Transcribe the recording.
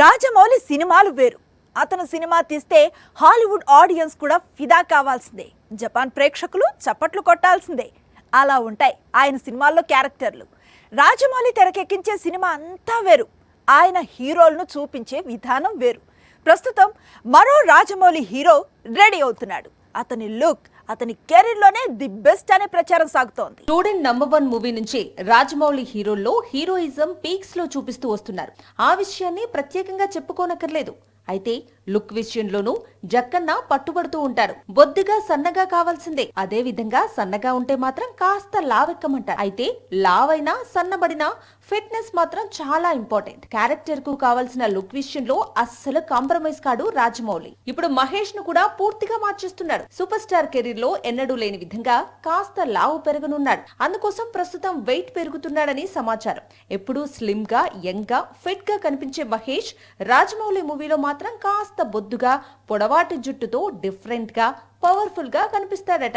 రాజమౌళి సినిమాలు వేరు. అతను సినిమా తీస్తే హాలీవుడ్ ఆడియన్స్ కూడా ఫిదా కావాల్సిందే. జపాన్ ప్రేక్షకులు చప్పట్లు కొట్టాల్సిందే. అలా ఉంటాయి ఆయన సినిమాల్లో క్యారెక్టర్లు. రాజమౌళి తెరకెక్కించే సినిమా అంతా వేరు. ఆయన హీరోలను చూపించే విధానం వేరు. ప్రస్తుతం మరో రాజమౌళి హీరో రెడీ అవుతున్నాడు. అతని లుక్ అతని కెరీర్ లోనే ది బెస్ట్ అనే ప్రచారం సాగుతోంది. స్టూడెంట్ #1 మూవీ నుంచి రాజమౌళి హీరోల్లో హీరోయిజం పీక్స్ లో చూపిస్తూ వస్తున్నారు. ఆ విషయాన్ని ప్రత్యేకంగా చెప్పుకోనక్కర్లేదు. అయితే లుక్ విషయంలోనూ జక్కన్న పట్టుబడుతూ ఉంటారు. బొద్దుగా సన్నగా కావాల్సిందే. అదే విధంగా సన్నగా ఉంటే మాత్రం కాస్త లావెక్కమంటారు. అయితే లావైనా సన్నబడినా ఫిట్నెస్ మాత్రం చాలా ఇంపార్టెంట్. క్యారెక్టర్ కు కావాల్సిన లుక్ విషయంలో అస్సలు కాంప్రమైజ్ కాడు రాజమౌళి. ఇప్పుడు మహేష్ ను కూడా పూర్తిగా మార్చేస్తున్నాడు. సూపర్ స్టార్ కెరీర్ లో ఎన్నడూ లేని విధంగా కాస్త లావు పెరగనున్నాడు. అందుకోసం ప్రస్తుతం వెయిట్ పెరుగుతున్నాడని సమాచారం. ఎప్పుడూ స్లిమ్ గా, యంగ్ గా, ఫిట్ గా కనిపించే మహేష్ రాజమౌళి మూవీలో మాత్రం కాస్త బొద్దుగా, పొడవాటి జుట్టుతో డిఫరెంట్ గా, పవర్ఫుల్ గా కనిపిస్తాడట.